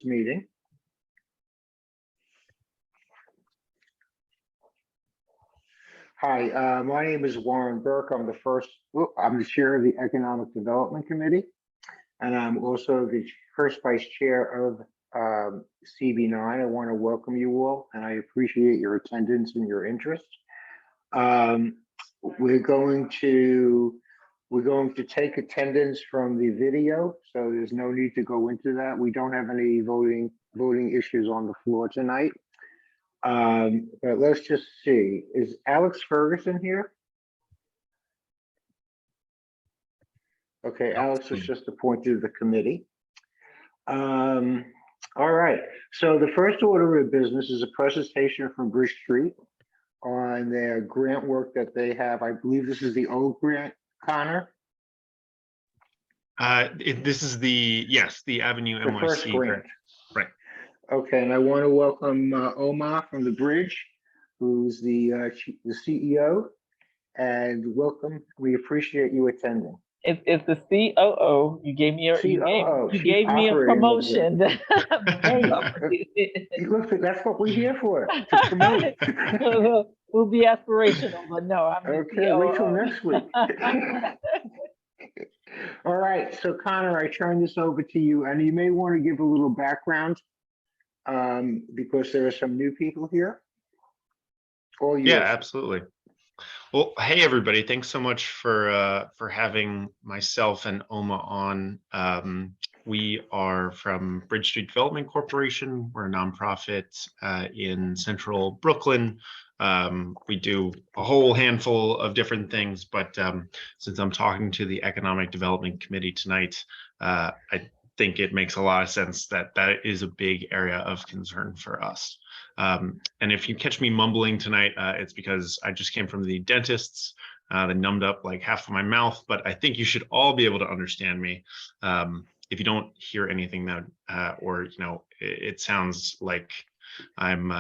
meeting. Hi, my name is Warren Burke. I'm the chair of the Economic Development Committee, and I'm also the first vice chair of CB9. I want to welcome you all, and I appreciate your attendance and your interest. We're going to take attendance from the video, so there's no need to go into that. We don't have any voting issues on the floor tonight. But let's just see. Is Alex Ferguson here? Okay, Alex was just appointed to the committee. All right. So the first order of business is a presentation from Bridge Street on their grant work that they have. I believe this is the old grant, Connor? This is the Avenue The NYC first grant. Right. Okay, and I want to welcome Omar from the Bridge, who's the CEO, and welcome. We appreciate you attending. It's the COO. You gave me COO, you gave me a promotion. Look, that's what we're here for, to promote. We'll be aspirational, but no, I'm the Okay, COO. wait till next week. All right, so Connor, I turn this over to you, and you may want to give a little background because there are some new people here. All yours. Yeah, absolutely. Well, hey everybody! Thanks so much for having myself and Oma on. We are from Bridge Street Development Corporation. We're a nonprofit in Central Brooklyn. We do a whole handful of different things, but since I'm talking to the Economic Development Committee tonight, I think it makes a lot of sense that that is a big area of concern for us. And if you catch me mumbling tonight, it's because I just came from the dentist's. They numbed up like half of my mouth, but I think you should all be able to understand me. If you don't hear anything that, or it sounds like I'm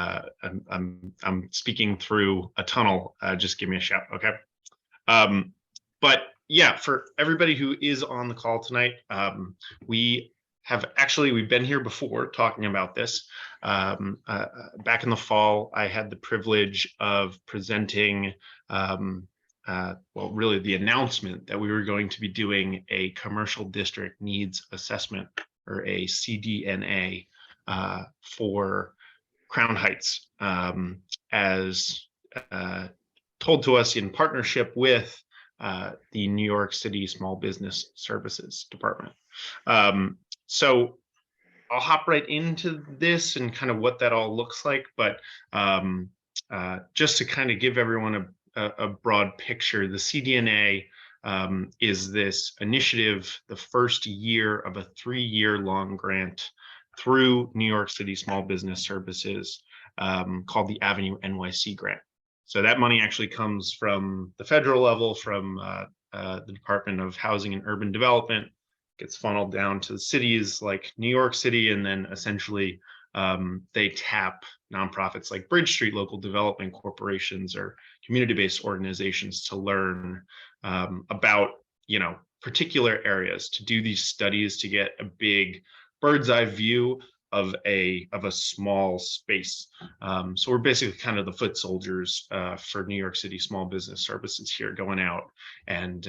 speaking through a tunnel, just give me a shout, okay? But yeah, for everybody who is on the call tonight, we've been here before talking about this. Back in the fall, I had the privilege of presenting, really the announcement that we were going to be doing a commercial district needs assessment, or a CDNA, for Crown Heights, as told to us in partnership with the New York City Small Business Services Department. So I'll hop right into this and kind of what that all looks like, but just to kind of give everyone a broad picture, the CDNA is this initiative, the first year of a 3-year-long grant through New York City Small Business Services, called the Avenue NYC grant. So that money actually comes from the federal level, from the Department of Housing and Urban Development, gets funneled down to the cities like New York City, and then essentially they tap nonprofits like Bridge Street, local development corporations, or community-based organizations to learn about particular areas, to do these studies, to get a big bird's eye view of a small space. So we're basically kind of the foot soldiers for New York City Small Business Services here, going out and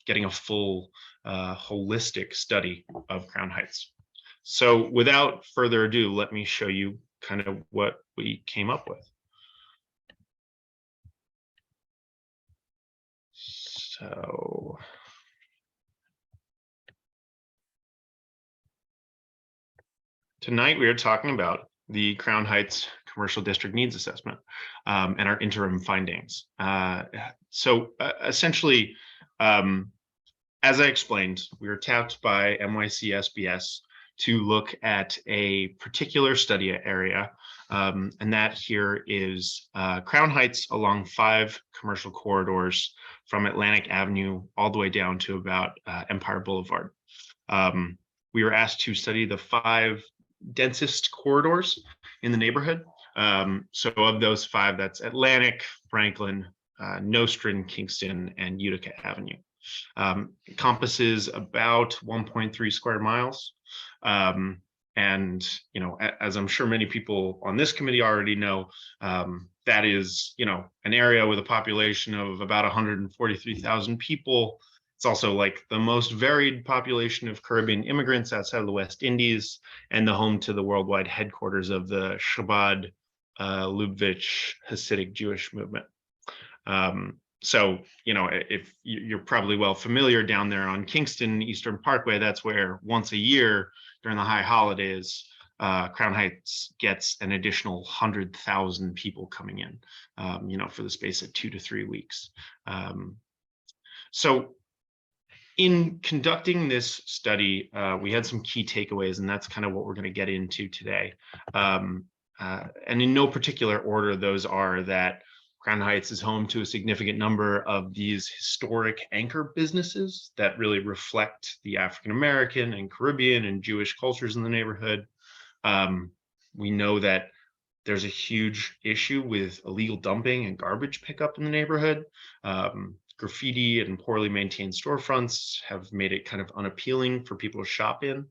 getting a full holistic study of Crown Heights. So without further ado, let me show you kind of what we came up with. So tonight we are talking about the Crown Heights Commercial District Needs Assessment and our interim findings. Essentially, as I explained, we were tapped by NYC-SBS to look at a particular study area, and that here is Crown Heights along 5 commercial corridors from Atlantic Avenue all the way down to about Empire Boulevard. We were asked to study the 5 densest corridors in the neighborhood. So of those 5, that's Atlantic, Franklin, Nostrand, Kingston, and Utica Avenue. Encompasses about 1.3 square miles. And, you know, as I'm sure many people on this committee already know, that is, you know, an area with a population of about 143,000 people. It's also like the most varied population of Caribbean immigrants outside of the West Indies, and the home to the worldwide headquarters of the Chabad Lubavitch Hasidic Jewish movement. So, you know, if you're probably well familiar down there on Kingston Eastern Parkway, that's where once a year during the high holidays, Crown Heights gets an additional 100,000 people coming in, you know, for the space of 2 to 3 weeks. So in conducting this study, we had some key takeaways, and that's kind of what we're going to get into today. And in no particular order, those are that Crown Heights is home to a significant number of these historic anchor businesses that really reflect the African American and Caribbean and Jewish cultures in the neighborhood. We know that there's a huge issue with illegal dumping and garbage pickup in the neighborhood. Graffiti and poorly maintained storefronts have made it kind of unappealing for people to shop in.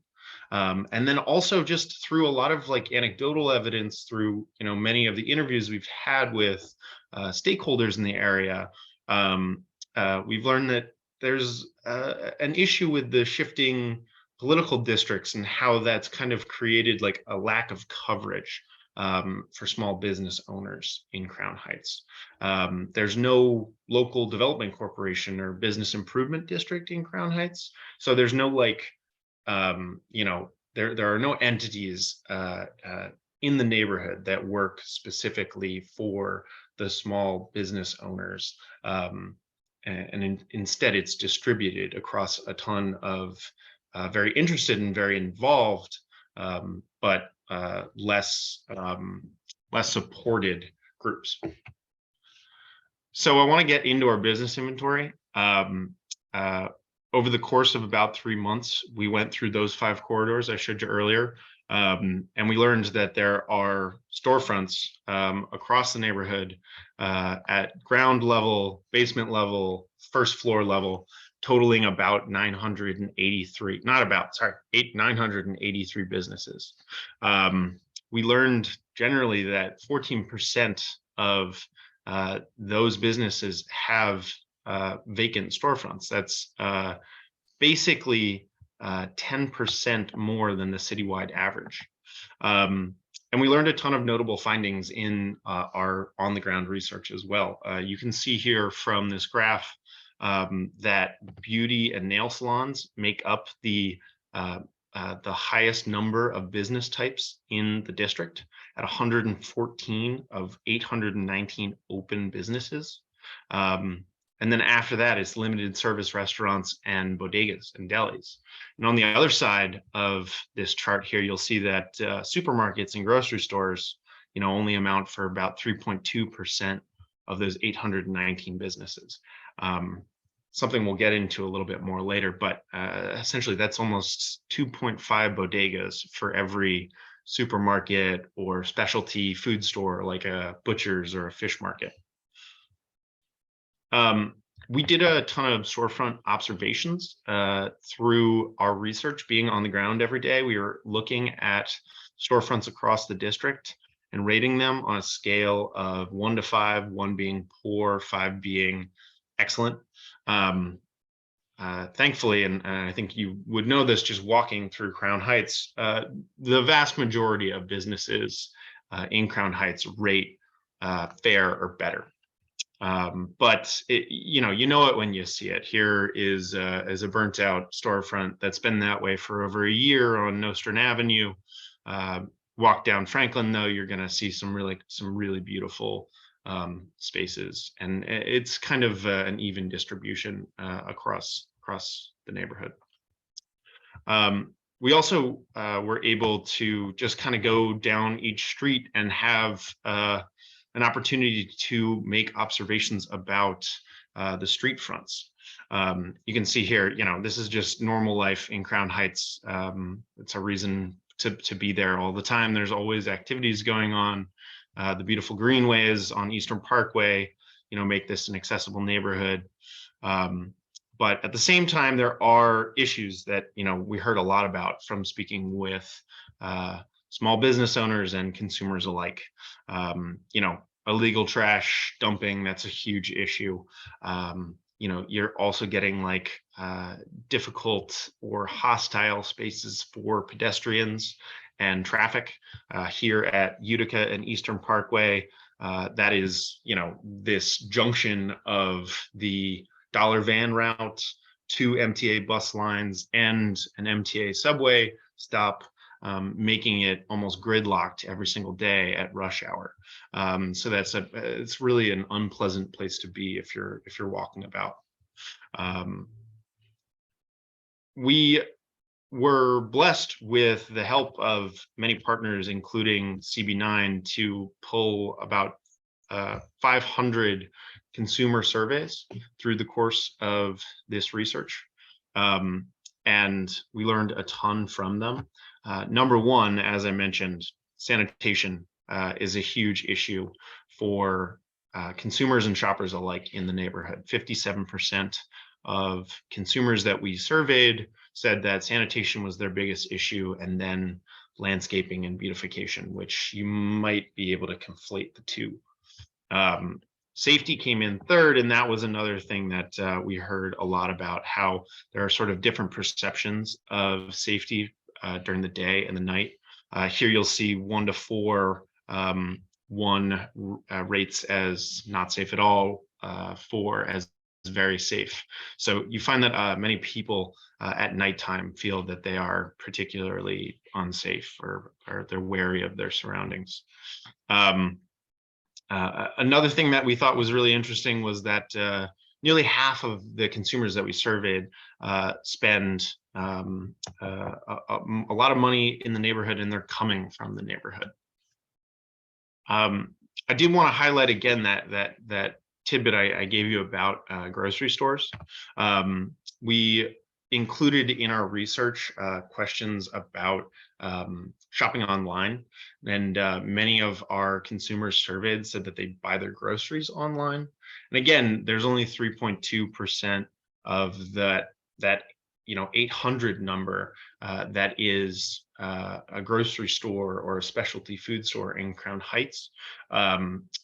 And then also just through a lot of like anecdotal evidence, through, you know, many of the interviews we've had with stakeholders in the area, we've learned that there's an issue with the shifting political districts and how that's kind of created like a lack of coverage for small business owners in Crown Heights. There's no local development corporation or business improvement district in Crown Heights. So there's no like, you know, there are no entities in the neighborhood that work specifically for the small business owners. Instead, it's distributed across a ton of very interested and very involved, but less supported groups. So I want to get into our business inventory. Over the course of about 3 months, we went through those 5 corridors I showed you earlier, and we learned that there are storefronts across the neighborhood at ground level, basement level, first floor level, totaling about 983 businesses. We learned generally that 14% of those businesses have vacant storefronts. That's basically 10% more than the citywide average. And we learned a ton of notable findings in our on-the-ground research as well. You can see here from this graph that beauty and nail salons make up the highest number of business types in the district at 114 of 819 open businesses. And then after that, it's limited service restaurants and bodegas and delis. And on the other side of this chart here, you'll see that supermarkets and grocery stores, you know, only amount for about 3.2% of those 819 businesses. Something we'll get into a little bit more later, but essentially that's almost 2.5 bodegas for every supermarket or specialty food store like a butcher's or a fish market. We did a ton of storefront observations through our research. Being on the ground every day, we were looking at storefronts across the district and rating them on a scale of 1 to 5, 1 being poor, 5 being excellent. Thankfully, and I think you would know this just walking through Crown Heights, the vast majority of businesses in Crown Heights rate fair or better. But you know it when you see it. Here is a burnt out storefront that's been that way for over a year on Nostrand Avenue. Walk down Franklin, though, you're going to see some really beautiful spaces, and it's kind of an even distribution across the neighborhood. We also were able to just kind of go down each street and have an opportunity to make observations about the street fronts. You can see here, you know, this is just normal life in Crown Heights. It's a reason to be there all the time. There's always activities going on. The beautiful greenways on Eastern Parkway, you know, make this an accessible neighborhood. But But at the same time, there are issues that, we heard a lot about from speaking with small business owners and consumers alike. Illegal trash dumping, that's a huge issue. You're also getting like difficult or hostile spaces for pedestrians and traffic here at Utica and Eastern Parkway. That is, this junction of the Dollar Van route, 2 MTA bus lines, and an MTA subway stop, making it almost gridlocked every single day at rush hour. So it's really an unpleasant place to be if you're walking about. We were blessed with the help of many partners, including CB9, to pull about 500 consumer surveys through the course of this research. And we learned a ton from them. Number one, as I mentioned, sanitation is a huge issue for consumers and shoppers alike in the neighborhood. 57% of consumers that we surveyed said that sanitation was their biggest issue, and then landscaping and beautification, which you might be able to conflate the two. Safety came in third, and that was another thing that we heard a lot about, how there are sort of different perceptions of safety during the day and the night. Here you'll see 1 to 4, 1 rates as not safe at all, 4 as very safe. So you find that many people at nighttime feel that they are particularly unsafe, or they're wary of their surroundings. Another thing that we thought was really interesting was that nearly half of the consumers that we surveyed spend a lot of money in the neighborhood, and they're coming from the neighborhood. I did want to highlight again that tidbit I gave you about grocery stores. We included in our research questions about shopping online, and many of our consumers surveyed said that they buy their groceries online. And again, there's only 3.2% of that 800 number that is a grocery store or a specialty food store in Crown Heights.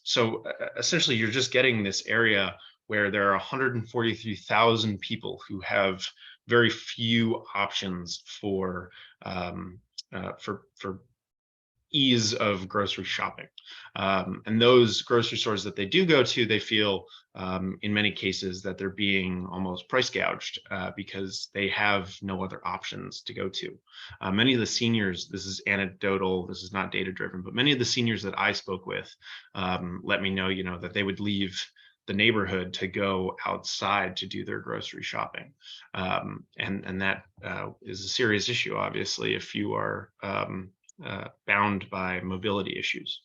So essentially, you're just getting this area where there are 143,000 people who have very few options for ease of grocery shopping. And those grocery stores that they do go to, they feel in many cases that they're being almost price gouged because they have no other options to go to. Many of the seniors, this is anecdotal, this is not data driven, but many of the seniors that I spoke with let me know, that they would leave the neighborhood to go outside to do their grocery shopping. And that is a serious issue, obviously, if you are bound by mobility issues.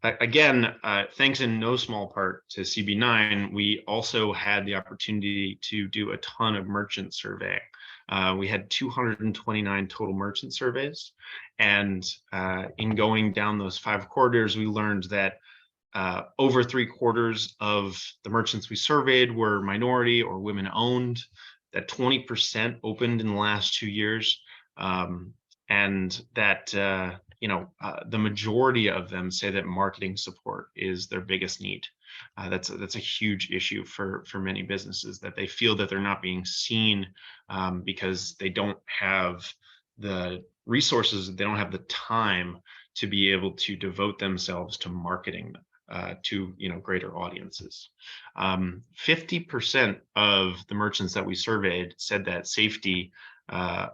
Again, thanks in no small part to CB9, we also had the opportunity to do a ton of merchant surveying. We had 229 total merchant surveys, and in going down those 5 corridors, we learned that over 3/4 of the merchants we surveyed were minority or women owned, that 20% opened in the last 2 years, and that the majority of them say that marketing support is their biggest need. That's a huge issue for many businesses, that they feel that they're not being seen because they don't have the resources, they don't have the time to be able to devote themselves to marketing to greater audiences. 50% of the merchants that we surveyed said that safety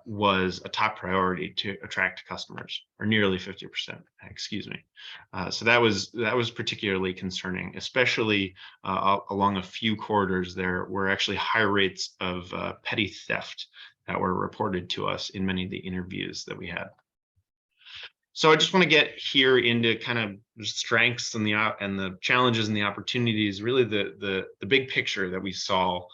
was a top priority to attract customers, or nearly 50%, excuse me. So that was particularly concerning, especially along a few corridors. There were actually high rates of petty theft that were reported to us in many of the interviews that we had. So I just want to get here into kind of the strengths and the challenges and the opportunities, really the big picture that we saw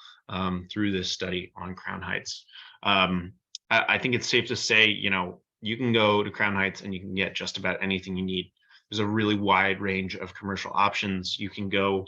through this study on Crown Heights. I think it's safe to say, you can go to Crown Heights and you can get just about anything you need. There's a really wide range of commercial options. You can go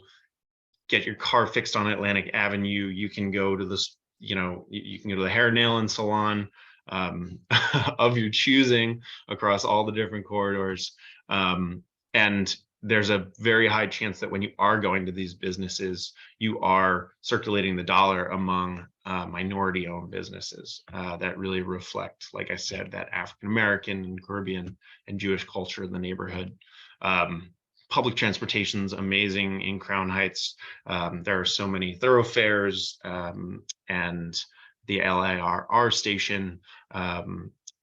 get your car fixed on Atlantic Avenue. You can go to this, you can go to the hair, nail, and salon of your choosing across all the different corridors. And there's a very high chance that when you are going to these businesses, you are circulating the dollar among minority-owned businesses that really reflect, like I said, that African-American and Caribbean and Jewish culture in the neighborhood. Public transportation's amazing in Crown Heights. There are so many thoroughfares and the LIRR station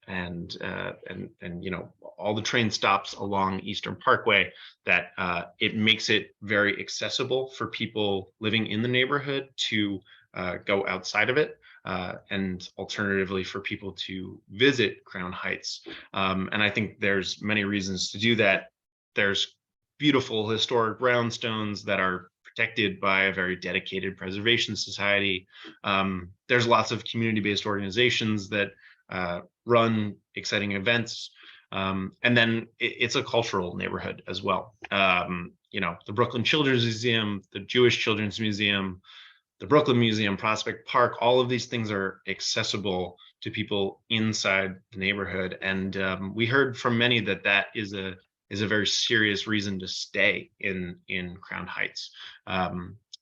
and all the train stops along Eastern Parkway that it makes it very accessible for people living in the neighborhood to go outside of it. And alternatively for people to visit Crown Heights. And I think there's many reasons to do that. There's beautiful historic brownstones that are protected by a very dedicated preservation society. There's lots of community-based organizations that run exciting events. And then it's a cultural neighborhood as well. The Brooklyn Children's Museum, the Jewish Children's Museum, the Brooklyn Museum, Prospect Park, all of these things are accessible to people inside the neighborhood. And we heard from many that is a very serious reason to stay in Crown Heights.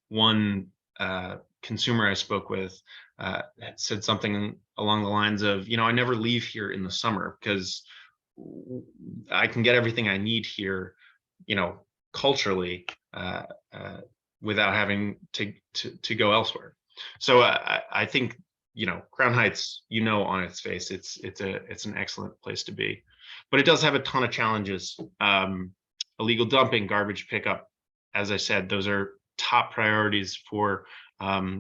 One consumer I spoke with said something along the lines of, I never leave here in the summer because I can get everything I need here, culturally, without having to go elsewhere. So I think, Crown Heights, on its face, it's an excellent place to be. But it does have a ton of challenges. Illegal dumping, garbage pickup, as I said, those are top priorities for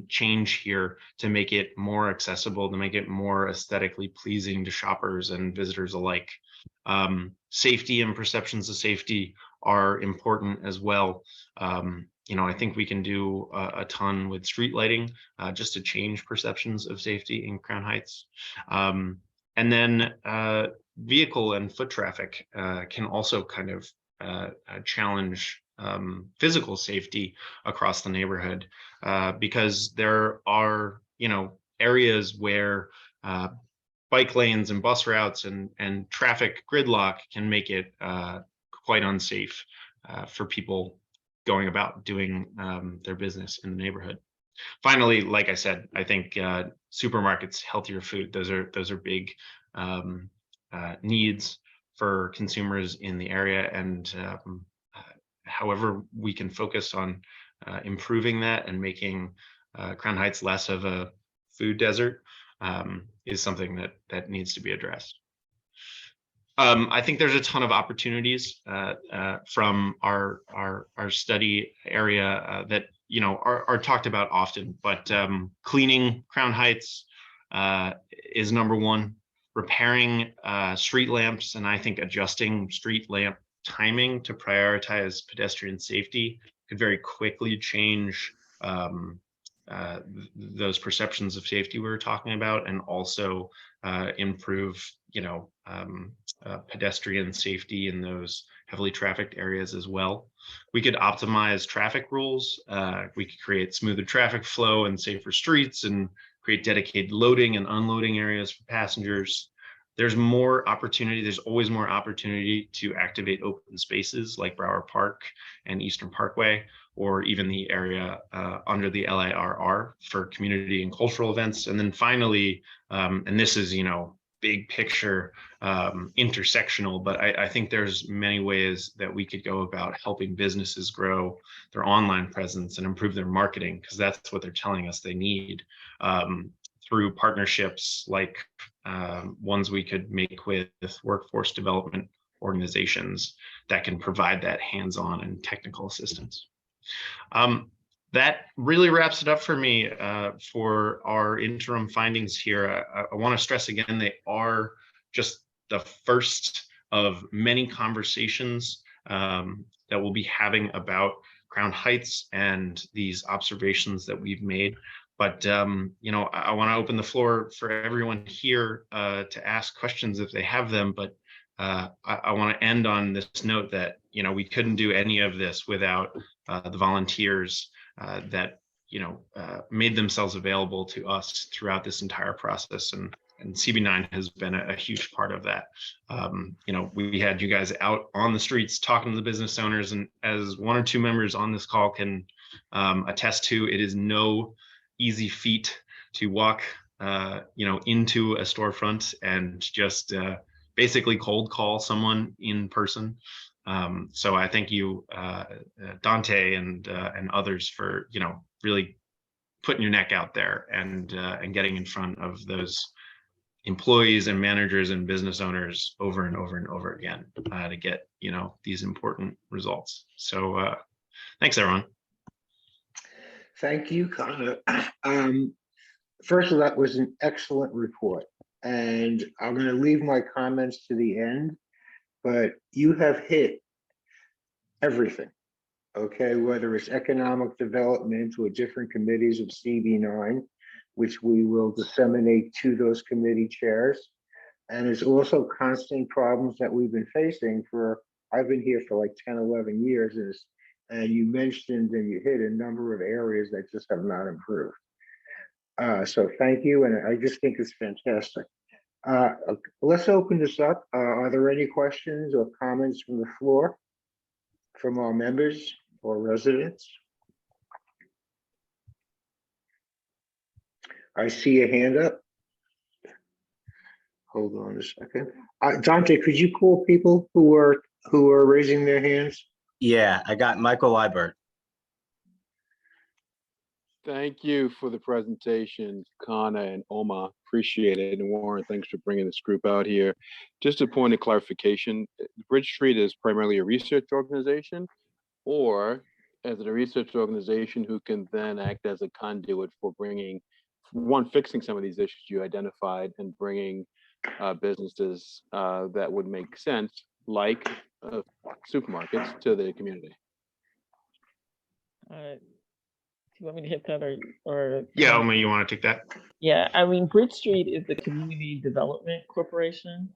change here to make it more accessible, to make it more aesthetically pleasing to shoppers and visitors alike. Safety and perceptions of safety are important as well. I think we can do a ton with street lighting just to change perceptions of safety in Crown Heights. And then vehicle and foot traffic can also kind of challenge physical safety across the neighborhood because there are, areas where bike lanes and bus routes and traffic gridlock can make it quite unsafe for people going about doing their business in the neighborhood. Finally, like I said, I think supermarkets, healthier food, those are big needs for consumers in the area. And however we can focus on improving that and making Crown Heights less of a food desert is something that needs to be addressed. I think there's a ton of opportunities from our study area that are talked about often, but cleaning Crown Heights is number one. Repairing street lamps, and I think adjusting street lamp timing to prioritize pedestrian safety could very quickly change those perceptions of safety we were talking about, and also improve, pedestrian safety in those heavily trafficked areas as well. We could optimize traffic rules. We could create smoother traffic flow and safer streets and create dedicated loading and unloading areas for passengers. There's more opportunity. There's always more opportunity to activate open spaces like Brower Park and Eastern Parkway, or even the area under the LIRR for community and cultural events. And then finally, and this is, big picture, intersectional, but I think there's many ways that we could go about helping businesses grow their online presence and improve their marketing, because that's what they're telling us they need, through partnerships like ones we could make with workforce development organizations that can provide that hands-on and technical assistance. That really wraps it up for me for our interim findings here. I want to stress again, they are just the first of many conversations that we'll be having about Crown Heights and these observations that we've made. But I want to open the floor for everyone here to ask questions if they have them. But I want to end on this note that we couldn't do any of this without the volunteers that made themselves available to us throughout this entire process, and CB9 has been a huge part of that. We had you guys out on the streets talking to the business owners, and as one or two members on this call can attest to, it is no easy feat to walk into a storefront and just basically cold call someone in person. So I thank you, Dante and others, for really putting your neck out there and getting in front of those employees and managers and business owners over and over and over again to get these important results. So thanks, everyone. Thank you, Connor. First of all, that was an excellent report, and I'm going to leave my comments to the end, but you have hit everything, okay? Whether it's economic development or different committees of CB9, which we will disseminate to those committee chairs. And it's also constant problems that we've been facing I've been here for like 10, 11 years, and you mentioned and you hit a number of areas that just have not improved. So thank you, and I just think it's fantastic. Let's open this up. Are there any questions or comments from the floor from our members or residents? I see a hand up. Hold on a second. Dante, could you call people who are raising their hands? Yeah, I got Michael Liebert. Thank you for the presentation, Kana and Oma. Appreciate it. And Warren, thanks for bringing this group out here. Just a point of clarification, Bridge Street is primarily a research organization, or is it a research organization who can then act as a conduit for fixing some of these issues you identified and bringing businesses that would make sense, like supermarkets, to the community? Do you want me to hit that or? Yeah, Oma, you want to take that? Yeah, I mean, Bridge Street is the Community Development Corporation.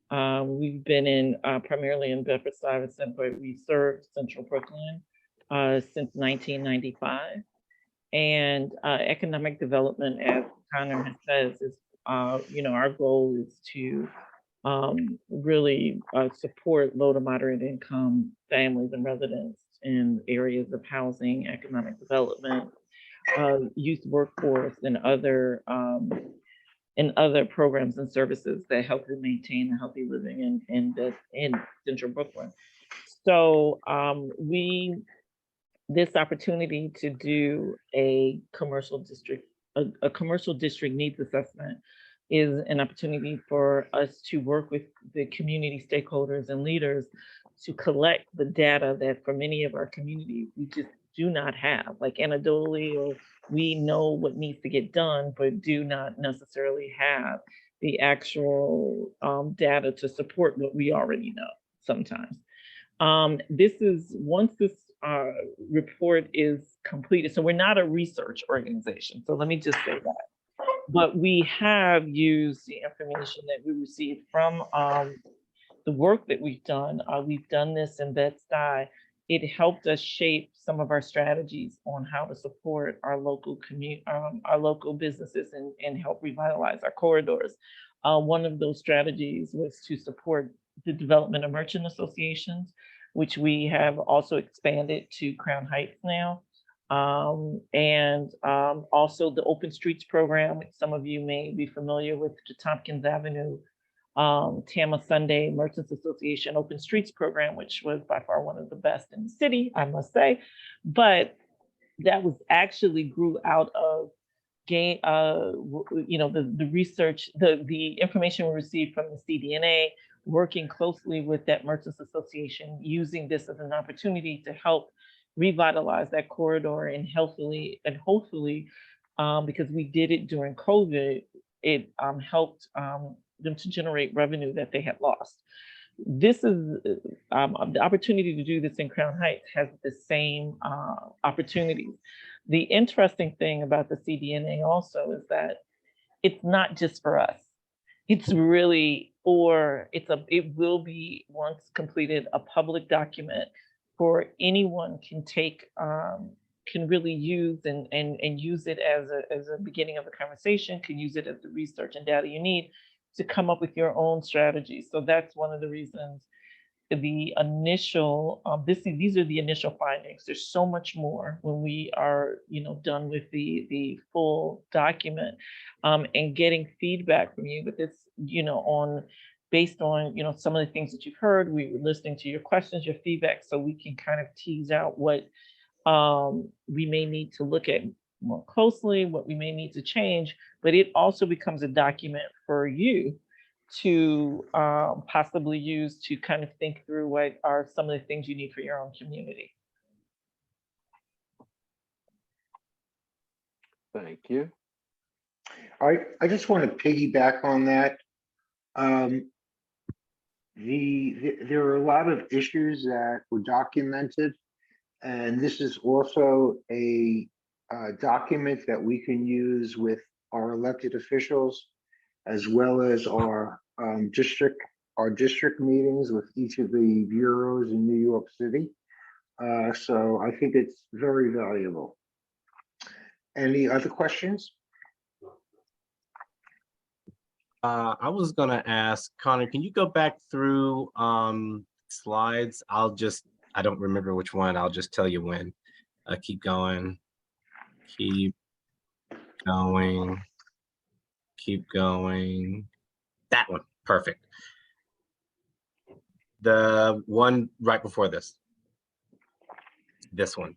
We've been primarily in Bedford-Stuyvesant, but we serve Central Brooklyn since 1995. And economic development, as Connor has said, is our goal is to really support low to moderate income families and residents in areas of housing, economic development, youth workforce, and other programs and services that help to maintain a healthy living in Central Brooklyn. So this opportunity to do a commercial district needs assessment is an opportunity for us to work with the community stakeholders and leaders to collect the data that for many of our communities we just do not have. Like anecdotally, or we know what needs to get done, but do not necessarily have the actual data to support what we already know sometimes. Once this report is completed, so we're not a research organization, so let me just say that. But we have used the information that we received from the work that we've done. We've done this in Bed-Stuy. It helped us shape some of our strategies on how to support our local businesses and help revitalize our corridors. One of those strategies was to support the development of merchant associations, which we have also expanded to Crown Heights now. And also the Open Streets program, which some of you may be familiar with, the Tompkins Avenue Tama Sunday Merchants Association Open Streets program, which was by far one of the best in the city, I must say. But that was actually grew out of the research, the information we received from the CDNA, working closely with that Merchants Association, using this as an opportunity to help revitalize that corridor and hopefully, because we did it during COVID, it helped them to generate revenue that they had lost. This is the opportunity to do this in Crown Heights has the same opportunities. The interesting thing about the CDNA also is that it's not just for us. It's really it will be, once completed, a public document for anyone can take, can really use and use it as a beginning of a conversation, can use it as the research and data you need to come up with your own strategy. So that's one of the reasons the initial, these are the initial findings. There's so much more when we are, done with the full document, and getting feedback from you. But this, based on, some of the things that you've heard, we were listening to your questions, your feedback, so we can kind of tease out what we may need to look at more closely, what we may need to change. But it also becomes a document for you to possibly use to kind of think through what are some of the things you need for your own community. Thank you. I just want to piggyback on that. There are a lot of issues that were documented, and this is also a document that we can use with our elected officials, as well as our district meetings with each of the bureaus in New York City. So I think it's very valuable. Any other questions? I was gonna ask Connor, can you go back through slides? I don't remember which one. I'll just tell you when. Keep going. Keep going. Keep going. That one. Perfect. The one right before this. This one.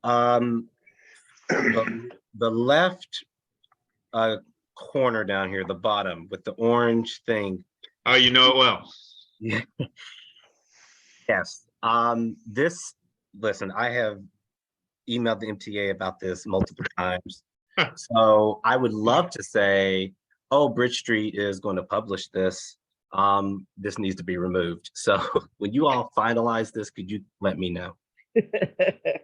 The left corner down here, the bottom with the orange thing. Oh, you know it well. Yeah. Yes. Listen, I have emailed the MTA about this multiple times. So I would love to say, oh, Bridge Street is going to publish this. This needs to be removed. So when you all finalize this, could you let me know?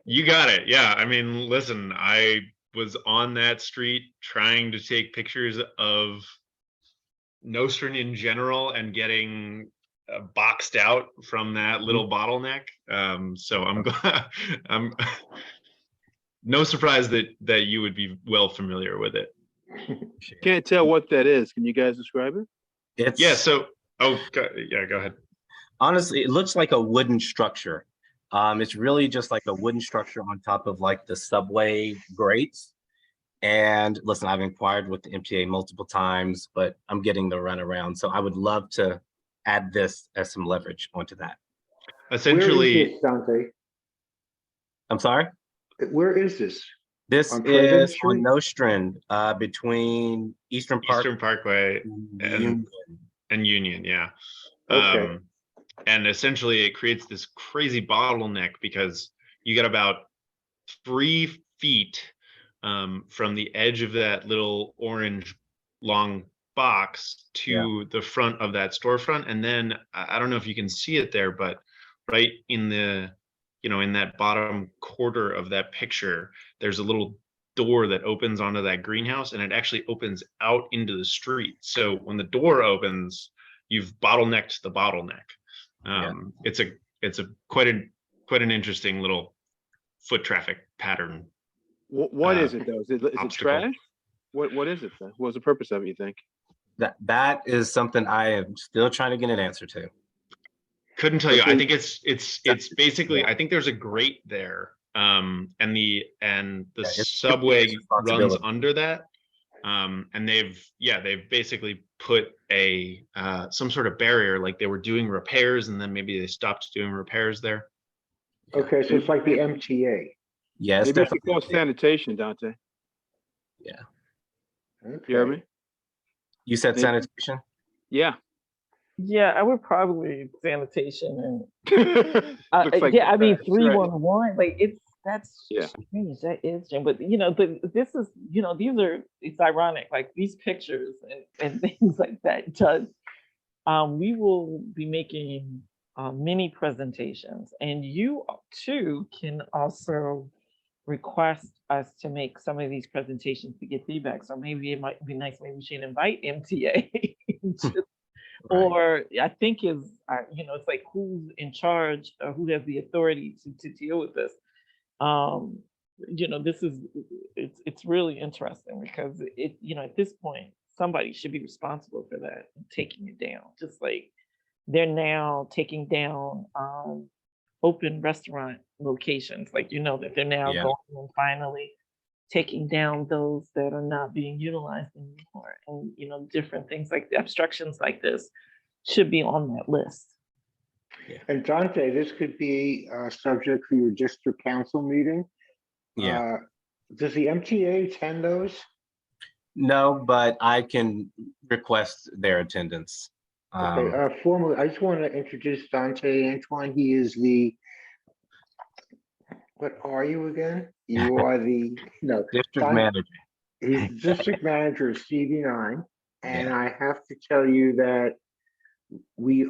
You got it. Yeah. I mean, listen, I was on that street trying to take pictures of Nostrand in general and getting boxed out from that little bottleneck. So I'm no surprise that you would be well familiar with it. Can't tell what that is. Can you guys describe it? Yeah. So, go ahead. Honestly, it looks like a wooden structure. It's really just like a wooden structure on top of like the subway grates. And listen, I've inquired with the MTA multiple times, but I'm getting the runaround. So I would love to add this as some leverage onto that. Essentially, Where is this, Dante? I'm sorry? Where is this? This On President is Street? on Nostrand, between Eastern Parkway and and Union. Yeah. Okay. And essentially it creates this crazy bottleneck because you get about 3 feet from the edge of that little orange long box to the front of that storefront. And then I don't know if you can see it there, but right in the, in that bottom quarter of that picture, there's a little door that opens onto that greenhouse, and it actually opens out into the street. So when the door opens, you've bottlenecked the bottleneck. It's a quite an interesting little foot traffic pattern. What is it though? Is it obstacle. trash? What is it then? What's the purpose of it, you think? That is something I am still trying to get an answer to. Couldn't tell you. I think it's basically, I think there's a grate there. And the subway runs under that. And they've basically put a some sort of barrier, like they were doing repairs and then maybe they stopped doing repairs there. Okay, so it's like the MTA. Yeah, it's Maybe it's definitely called sanitation, Dante. Yeah. Okay. You hear me? You said Maybe. sanitation? Yeah. Yeah, I would probably sanitation Looks like yeah, I mean trash, right? 311, like that's Yeah. strange. That is strange. But but this is, it's ironic, like these pictures and things like that does. We will be making mini presentations, and you too can also request us to make some of these presentations to get feedback. So maybe it might be nice, maybe we should invite MTA Right. or I think it's like who's in charge or who has the authority to deal with this. Um, this is it's really interesting because at this point, somebody should be responsible for that and taking it down. Just like they're now taking down open restaurant locations, like that they're now Yeah. going and finally taking down those that are not being utilized anymore. And different things like obstructions like this should be on that list. And Dante, this could be subject for your district council meeting. Yeah. Does the MTA attend those? No, but I can request their attendance. Okay, formally, I just want to introduce Dante Antoine. He is what are you again? You are District Don- manager. He's the district manager of CV9. And Yeah. I have to tell you that we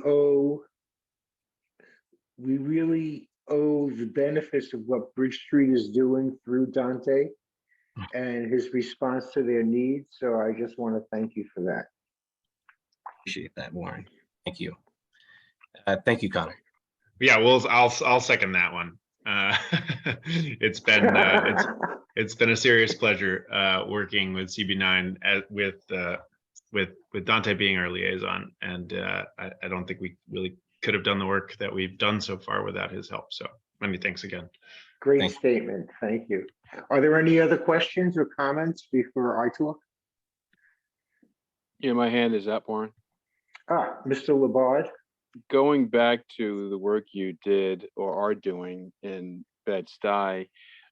really owe the benefits of what Bridge Street is doing through Dante and his response to their needs. So I just want to thank you for that. Appreciate that, Warren. Thank you. Thank you, Connor. Yeah, well, I'll second that one. It's been a serious pleasure working with CB9 with Dante being our liaison, and I don't think we really could have done the work that we've done so far without his help. So many thanks again. Great Thank you. statement. Thank you. Are there any other questions or comments before I talk? Yeah, my hand is up, Warren. Mr. Labarge. Going back to the work you did or are doing in Bed-Stuy,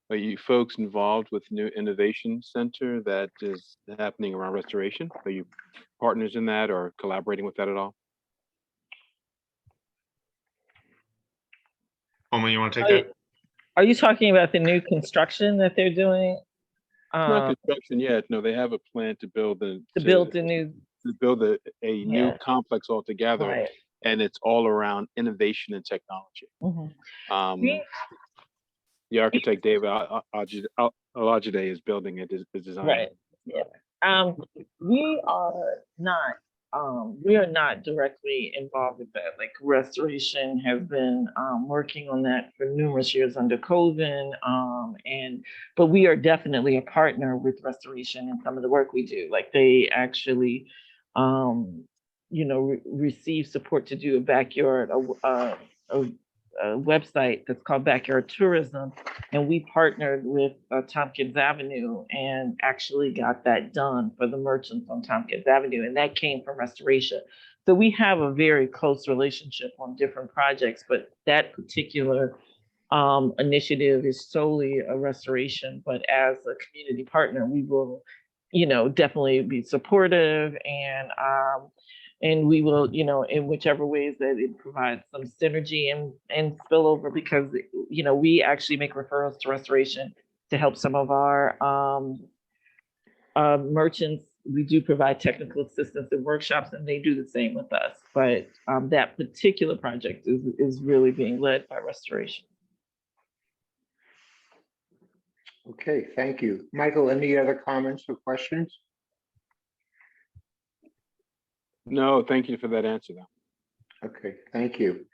are you folks involved with new innovation center that is happening around restoration? Are you partners in that or collaborating with that at all? Oma, you want to take that? Are you talking about the new construction that they're doing? Not construction yet. No, they have a plan to build a new new complex altogether, right. and it's all around innovation and technology. Mhm. The architect David Olajide is building it, is designing. Right. Yeah. We are not directly involved with that. Like restoration has been working on that for numerous years under COVID. But we are definitely a partner with restoration in some of the work we do. Like they actually, receive support to do a backyard, a website that's called Backyard Tourism, and we partnered with Tompkins Avenue and actually got that done for the merchants on Tompkins Avenue, and that came from restoration. So we have a very close relationship on different projects, but that particular initiative is solely a restoration. But as a community partner, we will, definitely be supportive and we will, in whichever ways that it provides some synergy and spillover, because, we actually make referrals to restoration to help some of our merchants. We do provide technical assistance and workshops, and they do the same with us. But that particular project is really being led by restoration. Okay, thank you. Michael, any other comments or questions? No, thank you for that answer, though. Okay, thank you.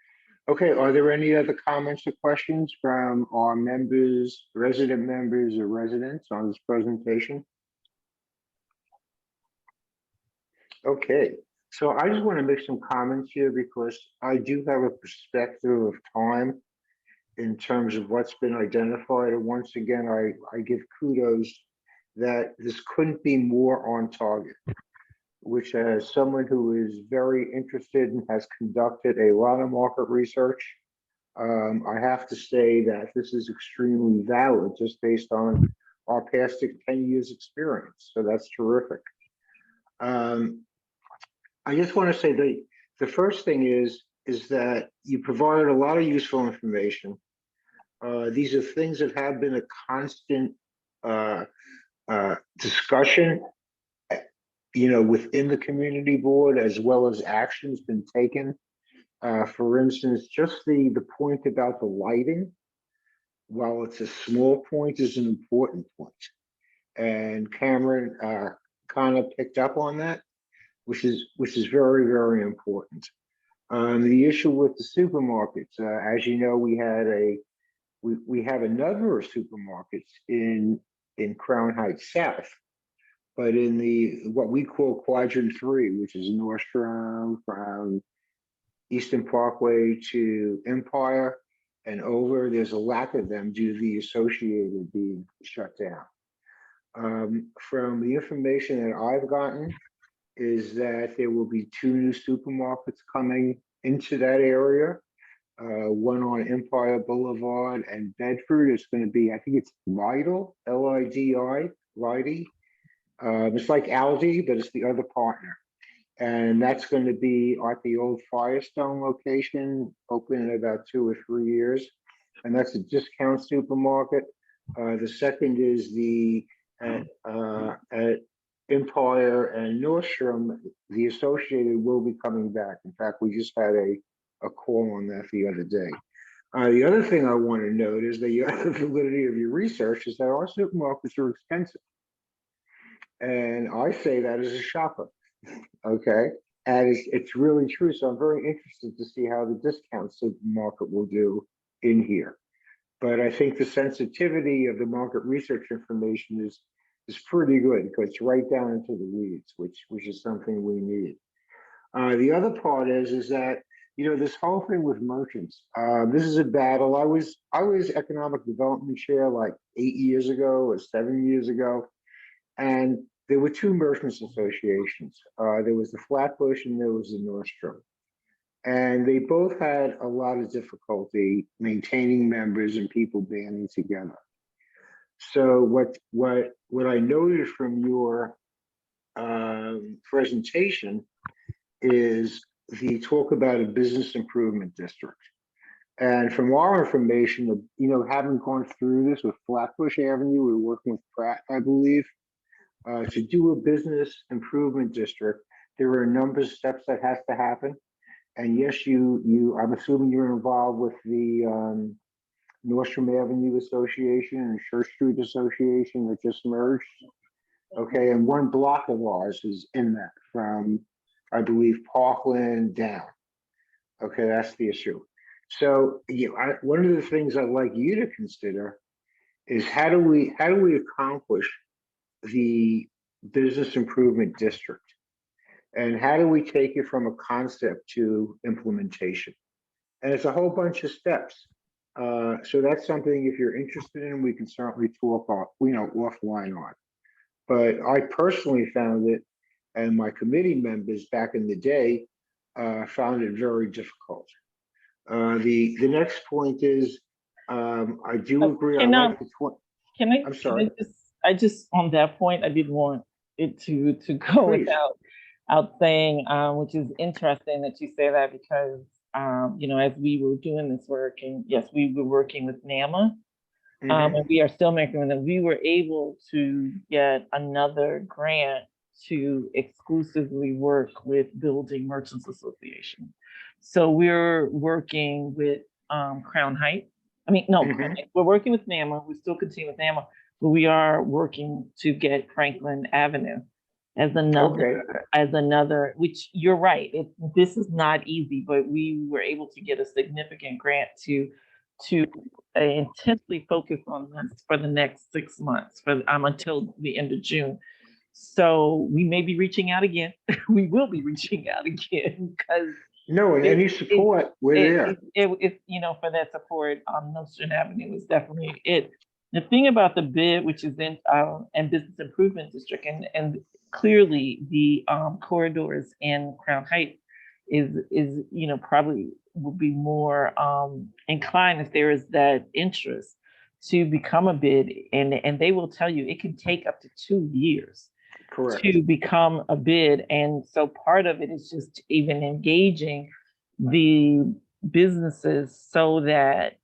Okay, are there any other comments or questions from our members, resident members or residents on this presentation? Okay, so I just want to make some comments here because I do have a perspective of time in terms of what's been identified. And once again, I give kudos that this couldn't be more on target, which as someone who is very interested and has conducted a lot of market research, I have to say that this is extremely valid just based on our past 10 years experience. So that's terrific. I just want to say the first thing is that you provided a lot of useful information. These are things that have been a constant discussion within the community board, as well as actions been taken. For instance, just the point about the lighting, while it's a small point, is an important point. And Cameron kind of picked up on that. which is very, very important. The issue with the supermarkets, as you know, we have a number of supermarkets in Crown Heights South, but in the what we call Quadrant 3, which is Nordstrom from Eastern Parkway to Empire and over, there's a lack of them due to the Associated being shut down. From the information that I've gotten, is that there will be 2 new supermarkets coming into that area. One on Empire Boulevard and Bedford. It's going to be, I think it's Lidl, L-I-D-I, Lidl. It's like Aldi, but it's the other partner. And that's going to be at the old Firestone location, open in about 2 or 3 years. And that's a discount supermarket. The second is at Empire and Nordstrom, the Associated will be coming back. In fact, we just had a call on that the other day. The other thing I want to note is that the validity of your research is that our supermarkets are expensive. And I say that as a shopper, okay? And it's really true. So I'm very interested to see how the discount supermarket will do in here. But I think the sensitivity of the market research information is pretty good because it's right down into the weeds, which is something we need. The other part is that, you know, this whole thing with merchants, this is a battle. I was economic development chair like 8 years ago or 7 years ago. And there were 2 merchants associations. There was the Flatbush and there was the Nordstrom. And they both had a lot of difficulty maintaining members and people banding together. So what I noted from your presentation is the talk about a business improvement district. And from our information, you know, having gone through this with Flatbush Avenue, we're working with Pratt, I believe, to do a business improvement district. There are a number of steps that has to happen. And yes, I'm assuming you're involved with the Nordstrom Avenue Association and Church Street Association that just merged. Okay, and one block of ours is in that from, I believe, Parkland down. Okay, that's the issue. So one of the things I'd like you to consider is how do we accomplish the business improvement district? And how do we take it from a concept to implementation? And it's a whole bunch of steps. So that's something, if you're interested in, we can certainly talk offline on. But I personally found it, and my committee members back in the day found it very difficult. The next point is, I do agree. Can I like the I'm sorry. I just on that point, I didn't want it to go Please. without saying, which is interesting that you say that because you know, as we were doing this work, and yes, we were working with NAMA, and we are still making that we were able to get another grant to exclusively work with Building Merchants Association. So we're working with Crown Heights. I mean, no, we're working with NAMA. We still continue with NAMA, but we are working to get Franklin Avenue as another, which you're right. This is not easy, but we were able to get a significant grant to intensely focus on this for the next 6 months until the end of June. So we may be reaching out again. We will be reaching out again because any support, we're there. If you know, for that support on Nostrand Avenue is definitely it. The thing about the bid, which is in and business improvement district, and clearly the corridors in Crown Heights is you know, probably will be more inclined if there is that interest to become a bid, and they will tell you it can take up to 2 years. Correct. To become a bid. And so part of it is just even engaging the businesses so that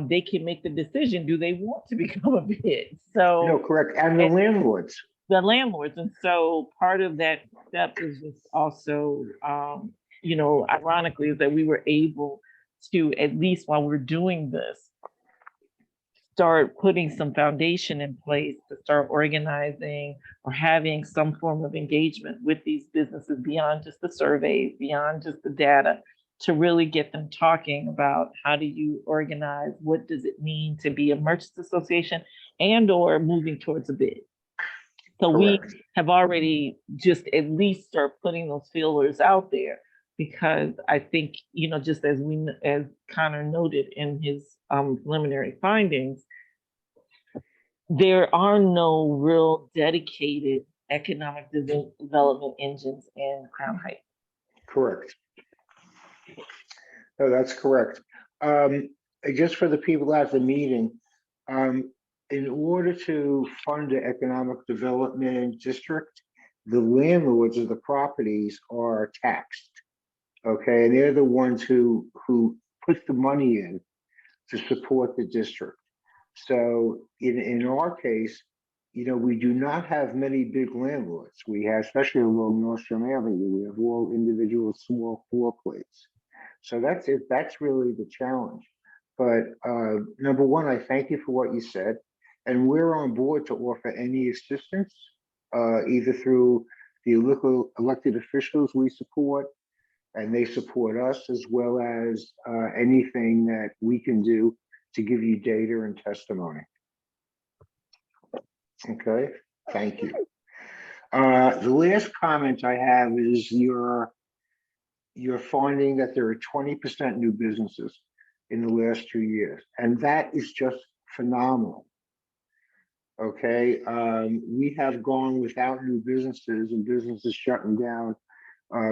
they can make the decision, do they want to become a bid? So no, correct. And the landlords. The landlords. And so part of that step is just also, you know, ironically, is that we were able to, at least while we're doing this, start putting some foundation in place to start organizing or having some form of engagement with these businesses beyond just the surveys, beyond just the data, to really get them talking about how do you organize, what does it mean to be a merchants association and or moving towards a bid. So we Correct. have already just at least start putting those feelers out there, because I think, you know, just as as Connor noted in his preliminary findings, there are no real dedicated economic development engines in Crown Heights. Correct. No, that's correct. Just for the people at the meeting, in order to fund the economic development district, the landlords of the properties are taxed. Okay, and they're the ones who put the money in to support the district. So in our case, you know, we do not have many big landlords. We have, especially along Nordstrom Avenue, we have all individual small floor plates. So that's it. That's really the challenge. But number one, I thank you for what you said, and we're on board to offer any assistance, either through the local elected officials we support, and they support us, as well as anything that we can do to give you data and testimony. Okay, thank you. The last comment I have is you're finding that there are 20% new businesses in the last 2 years, and that is just phenomenal. Okay, we have gone without new businesses and businesses shutting down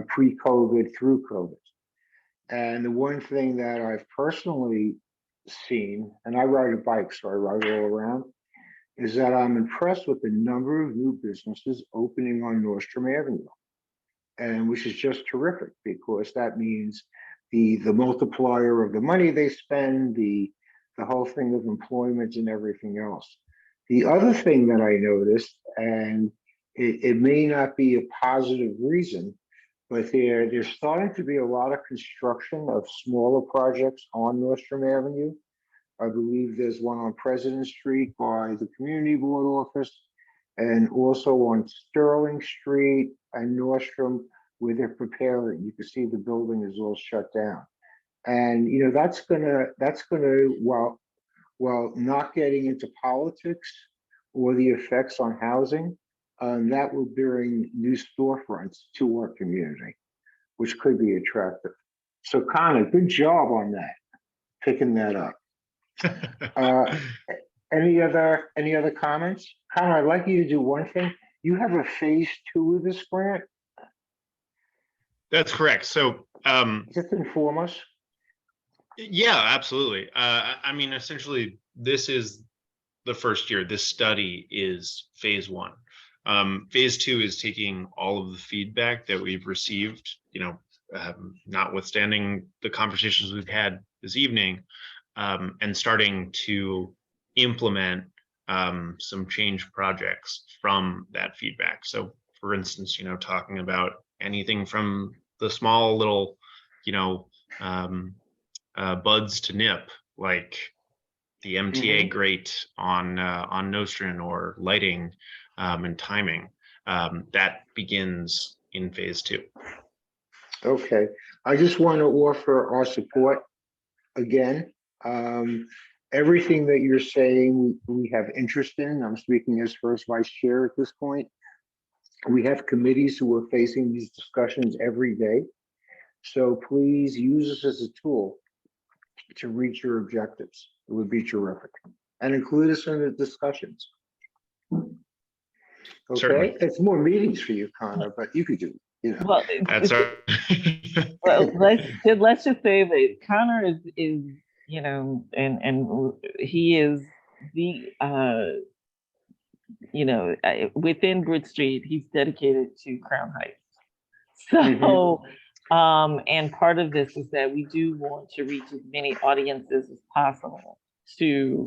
pre-COVID through COVID. And the one thing that I've personally seen, and I ride a bike, so I ride all around, is that I'm impressed with the number of new businesses opening on Nordstrom Avenue. And which is just terrific, because that means the multiplier of the money they spend, the whole thing of employment and everything else. The other thing that I noticed, and it may not be a positive reason, but there's starting to be a lot of construction of smaller projects on Nordstrom Avenue. I believe there's one on President Street by the Community Board office, and also on Sterling Street and Nordstrom, where they're preparing. You can see the building is all shut down. And you know, that's gonna while not getting into politics or the effects on housing, that will bring new storefronts to our community, which could be attractive. So Connor, good job on that, picking that up. Any other comments? Connor, I'd like you to do one thing. You have a phase 2 of this grant. That's correct. So Just inform us. yeah, absolutely. I mean, essentially, this is the first year. This study is phase 1. Phase 2 is taking all of the feedback that we've received, you know, notwithstanding the conversations we've had this evening, and starting to implement some change projects from that feedback. So for instance, you know, talking about anything from the small little, you know, buds to nip, like the MTA grate on Nostrand, or lighting and timing. That begins in phase 2. Okay, I just want to offer our support again. Everything that you're saying, we have interest in. I'm speaking as first vice chair at this point. We have committees who are facing these discussions every day. So please use this as a tool to reach your objectives. It would be terrific. And include us in the discussions. Okay, Certainly. it's more meetings for you, Connor, but you could do it, you know. Well, That's our well, let's just say that Connor is you know, and he is the you know, within Bridge Street, he's dedicated to Crown Heights. So and part of this is that we do want to reach as many audiences as possible to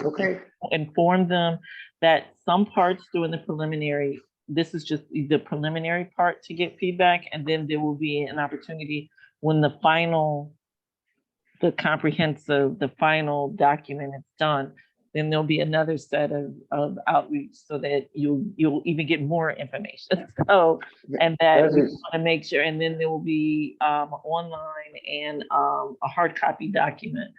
inform them that some parts during the preliminary, this is just the preliminary part to get feedback, and then there will be an opportunity when the final document is done, then there'll be another set of outreach so that you'll even get more information. So, and that That we is- want to make sure, and then there will be online and a hard copy document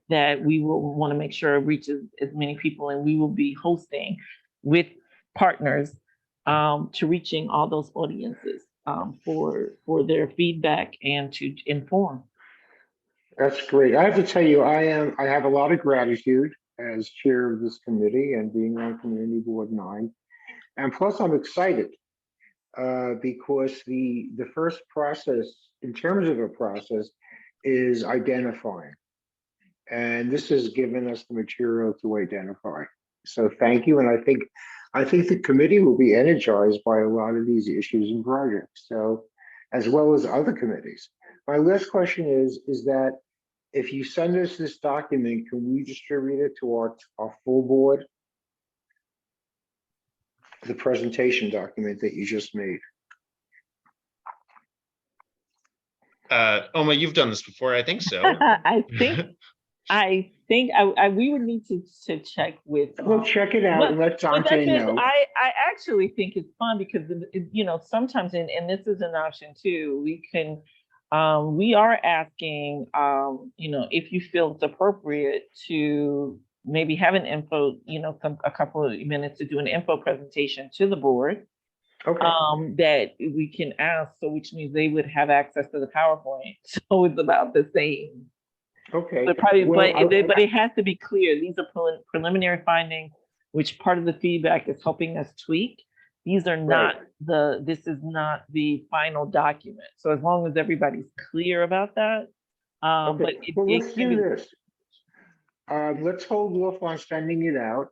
that we will want to make sure reaches as many people, and we will be hosting with partners to reaching all those audiences for their feedback and to inform. That's great. I have to tell you, I have a lot of gratitude as chair of this committee and being on Community Board 9. And plus I'm excited because the first process, in terms of a process, is identifying. And this has given us the material to identify. So thank you. And I think the committee will be energized by a lot of these issues and projects. So, as well as other committees. My last question is that if you send us this document, can we distribute it to our full board? The presentation document that you just made. Oma, you've done this before. I think so. I think we would need to check with. Well, check it out and let Dante know. I actually think it's fun because sometimes, and this is an option too, we can, we are asking, if you feel it's appropriate to maybe have an info, a couple of minutes to do an info presentation to the board. Okay. That we can ask, so which means they would have access to the PowerPoint. So it's about the same. Okay. But probably, Well, but it has to be clear. These are preliminary findings, which part of the feedback is helping us tweak. These are not this is not the final document. So as long as everybody's clear about that. Okay. Well, let's do this. Let's hold off on sending it out.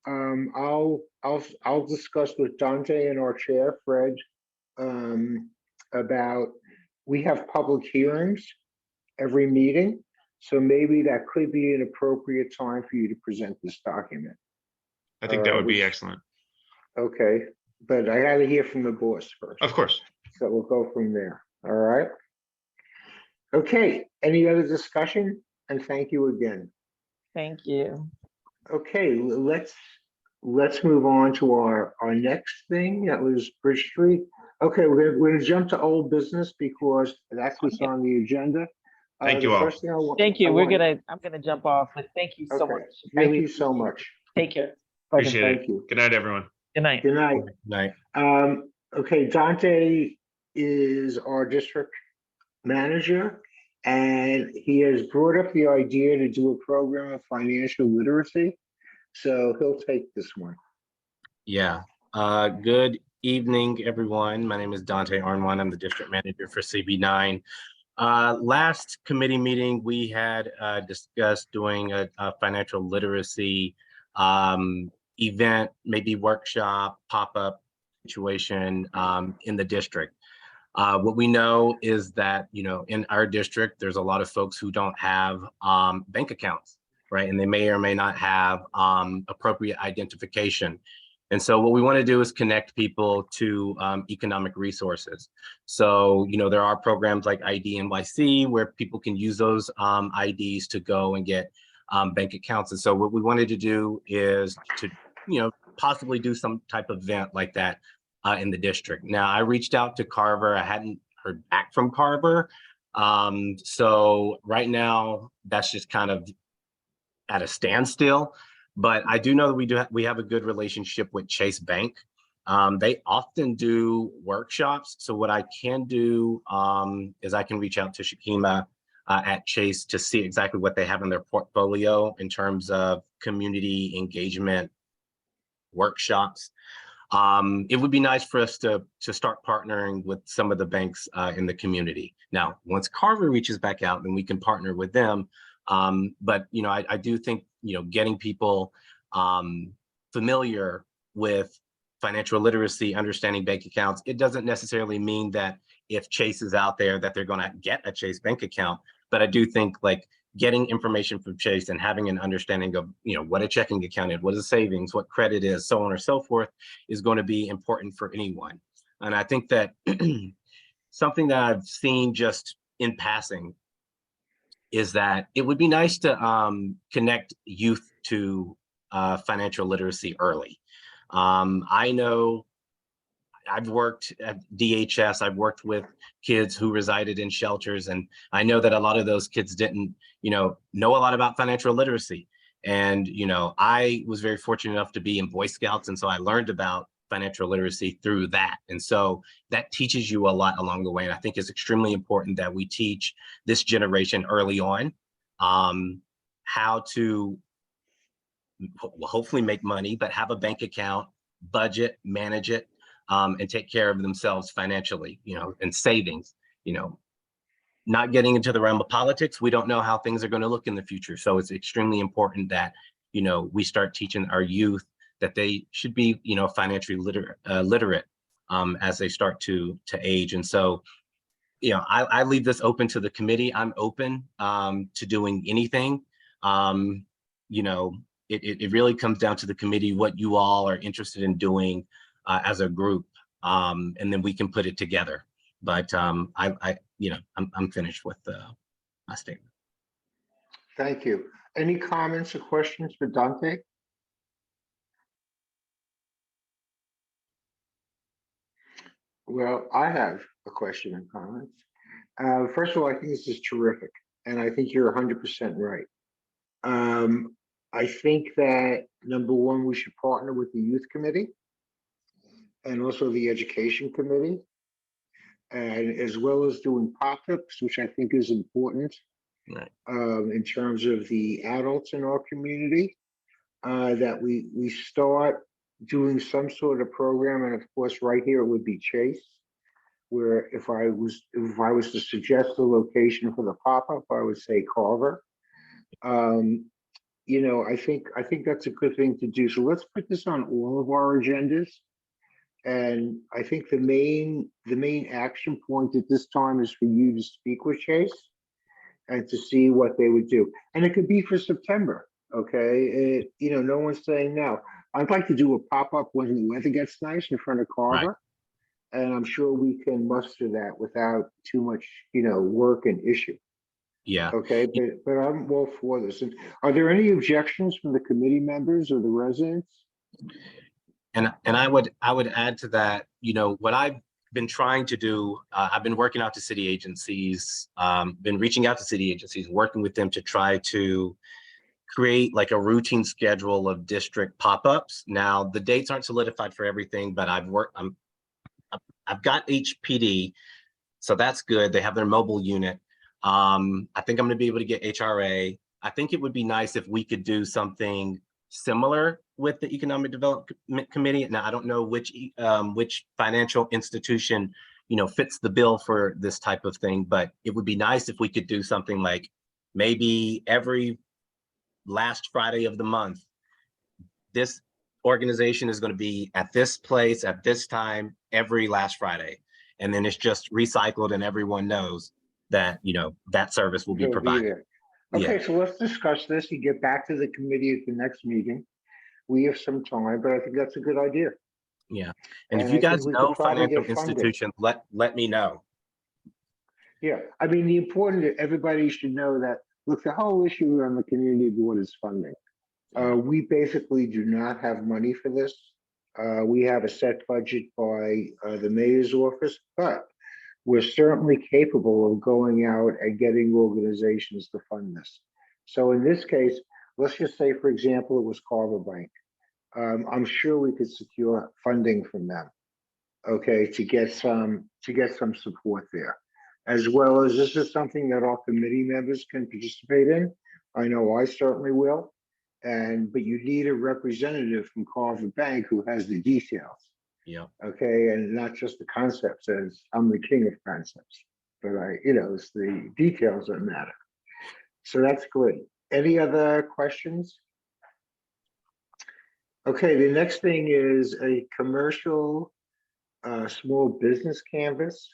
I'll discuss with Dante and our chair, Fred, about, we have public hearings every meeting. So maybe that could be an appropriate time for you to present this document. I think that would be excellent. Okay, but I gotta hear from the boss first. Of course. So we'll go from there, all right? Okay, any other discussion? And thank you again. Thank you. Okay, let's move on to our next thing. That was Bridge Street. Okay, we're gonna jump to old business because that's what's on the agenda. Thank you the all. first thing I want- Thank you. I want- I'm gonna jump off, but thank you so Okay. much. Thank Really you so much. Take care. Appreciate Thank it. you. Good night, everyone. Good night. Good night. Night. Okay, Dante is our district manager, and he has brought up the idea to do a program of financial literacy. So he'll take this one. Yeah. Good evening, everyone. My name is Dante Arnwine. I'm the district manager for CB9. Last committee meeting, we had discussed doing a financial literacy event, maybe workshop, pop-up situation in the district. What we know is that, in our district, there's a lot of folks who don't have bank accounts, right? And they may or may not have appropriate identification. And so what we want to do is connect people to economic resources. So, there are programs like ID NYC where people can use those IDs to go and get bank accounts. And so what we wanted to do is to, possibly do some type of event like that in the district. Now, I reached out to Carver. I hadn't heard back from Carver. So right now, that's just kind of at a standstill. But I do know that we have a good relationship with Chase Bank. They often do workshops. So what I can do is I can reach out to Shakima at Chase to see exactly what they have in their portfolio in terms of community engagement workshops. It would be nice for us to start partnering with some of the banks in the community. Now, once Carver reaches back out, then we can partner with them. But I do think getting people familiar with financial literacy, understanding bank accounts, it doesn't necessarily mean that if Chase is out there that they're going to get a Chase bank account. But I do think like getting information from Chase and having an understanding of what a checking account is, what a savings, what credit is, so on and so forth, is going to be important for anyone. And I think that something that I've seen just in passing is that it would be nice to connect youth to financial literacy early. I know I've worked at DHS, I've worked with kids who resided in shelters, and I know that a lot of those kids didn't, know a lot about financial literacy. And, I was very fortunate enough to be in Boy Scouts, and so I learned about financial literacy through that. And so that teaches you a lot along the way. And I think it's extremely important that we teach this generation early on how to hopefully make money, but have a bank account, budget, manage it, and take care of themselves financially, and savings, not getting into the realm of politics. We don't know how things are going to look in the future. So it's extremely important that, we start teaching our youth that they should be, financially literate as they start to age. And so, I leave this open to the committee. I'm open to doing anything. It really comes down to the committee, what you all are interested in doing as a group, and then we can put it together. But I'm finished with my statement. Thank you. Any comments or questions for Dante? Well, I have a question and comments. First of all, I think this is terrific, and I think you're 100% right. I think that number one, we should partner with the youth committee and also the education committee, and as well as doing pop-ups, which I think is important. Right. In terms of the adults in our community, that we start doing some sort of program, and of course, right here it would be Chase, where if I was to suggest the location for the pop-up, I would say Carver. I think that's a good thing to do. So let's put this on all of our agendas. And I think the main action point at this time is for you to speak with Chase and to see what they would do. And it could be for September, okay? No one's saying no. I'd like to do a pop-up when the weather gets nice in front of Carver. Right. And I'm sure we can muster that without too much, work and issue. Yeah. Okay, but I'm all for this. And are there any objections from the committee members or the residents? And I would add to that, what I've been trying to do, I've been working out to city agencies, been reaching out to city agencies, working with them to try to create like a routine schedule of district pop-ups. Now the dates aren't solidified for everything, but I've got HPD, so that's good. They have their mobile unit. I think I'm going to be able to get HRA. I think it would be nice if we could do something similar with the Economic Development Committee. Now, I don't know which financial institution, fits the bill for this type of thing, but it would be nice if we could do something like maybe every last Friday of the month, this organization is going to be at this place at this time every last Friday. And then it's just recycled and everyone knows that, that service will be provided. Okay, Yeah. so let's discuss this and get back to the committee at the next meeting. We have some time, but I think that's a good idea. Yeah. And if you guys know financial institutions, let me know. Yeah, I mean, everybody should know that, look, the whole issue on the community board is funding. We basically do not have money for this. We have a set budget by the mayor's office, but we're certainly capable of going out and getting organizations to fund this. So in this case, let's just say, for example, it was Carver Bank. I'm sure we could secure funding from them, okay, to get some support there, as well as this is something that our committee members can participate in. I know I certainly will, but you need a representative from Carver Bank who has the details. Yeah. Okay, and not just the concepts, as I'm the king of concepts, but it's the details that matter. So that's good. Any other questions? Okay, the next thing is a commercial small business canvas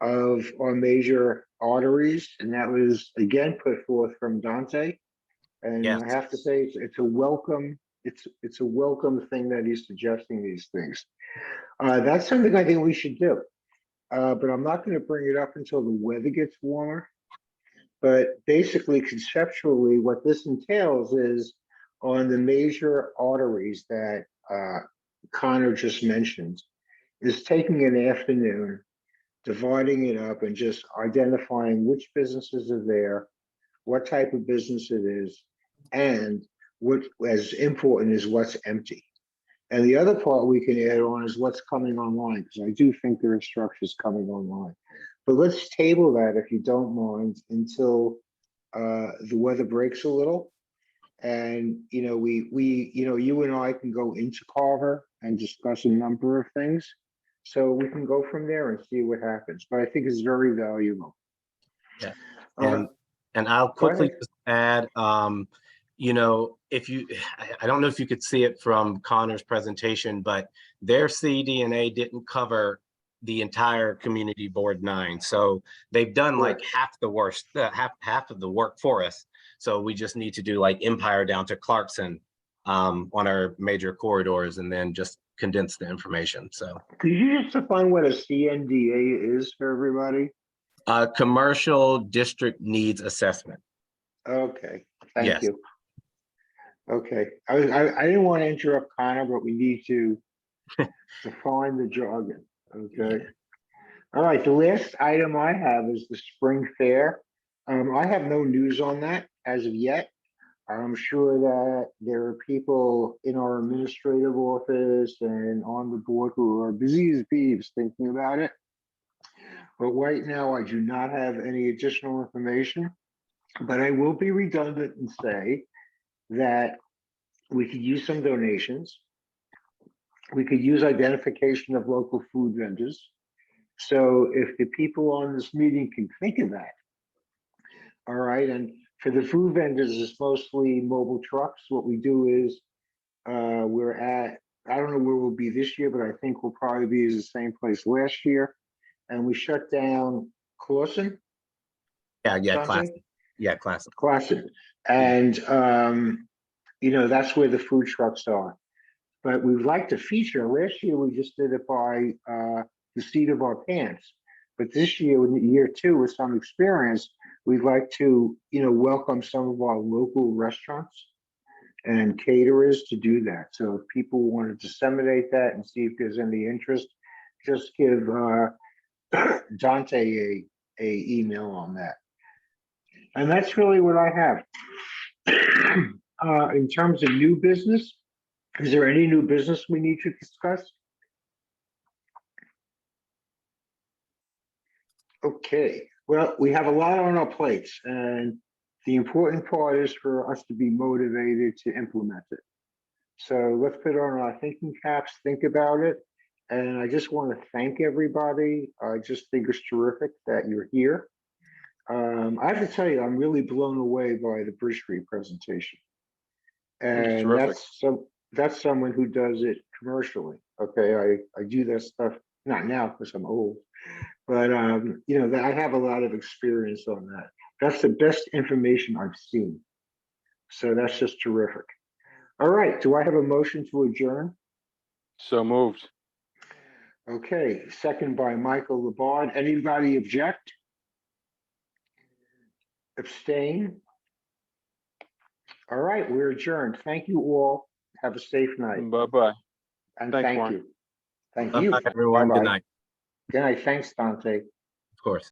of our major arteries, and that was again put forth from Dante. And yes. I have to say it's a welcome. It's a welcome thing that he's suggesting these things. That's something I think we should do, but I'm not going to bring it up until the weather gets warmer. But basically, conceptually, what this entails is on the major arteries that Connor just mentioned is taking an afternoon, dividing it up and just identifying which businesses are there, what type of business it is, and what as important is what's empty. And the other part we can add on is what's coming online, because I do think there are structures coming online. But let's table that, if you don't mind, until the weather breaks a little. And, you know, you and I can go into Carver and discuss a number of things. So we can go from there and see what happens. But I think it's very valuable. Yeah. Uh, And I'll Go quickly ahead. just add, you know, if you, I don't know if you could see it from Connor's presentation, but their CDNA didn't cover the entire community board 9. So they've done like Correct. half the worst, half of the work for us. So we just need to do like Empire down to Clarkson on our major corridors and then just condense the information. So Could you just define what a CNDA is for everybody? commercial district needs assessment. Okay, thank Yes. you. Okay, I didn't want to interrupt Connor, but we need to define the jargon, okay? All right, the last item I have is the spring fair. I have no news on that as of yet. I'm sure that there are people in our administrative office and on the board who are busy as beavs thinking about it. But right now, I do not have any additional information, but I will be redundant and say that we could use some donations. We could use identification of local food vendors. So if the people on this meeting can think of that, all right, and for the food vendors, it's mostly mobile trucks. What we do is we're at, I don't know where we'll be this year, but I think we'll probably be at the same place last year. And we shut down Clausen. Yeah, Dante? classic. Clausen. And, you know, that's where the food trucks are. But we'd like to feature, last year we just did it by the seat of our pants. But this year, in year 2, with some experience, we'd like to, you know, welcome some of our local restaurants and caterers to do that. So if people want to disseminate that and see if there's any interest, just give Dante a email on that. And that's really what I have. In terms of new business, is there any new business we need to discuss? Okay, well, we have a lot on our plates, and the important part is for us to be motivated to implement it. So let's put on our thinking caps, think about it. And I just want to thank everybody. I just think it's terrific that you're here. I have to tell you, I'm really blown away by the Bridge Street presentation. And terrific. that's someone who does it commercially. Okay, I do that stuff, not now because I'm old, but you know, that I have a lot of experience on that. That's the best information I've seen. So that's just terrific. All right, do I have a motion to adjourn? So moved. Okay, second by Michael Labarde. Anybody object? Abstain? All right, we're adjourned. Thank you all. Have a safe night. Bye-bye. And Thanks, thank Warren. you. Thank Bye, you. everyone. Bye-bye. Good night. Good night. Thanks, Dante. Of course.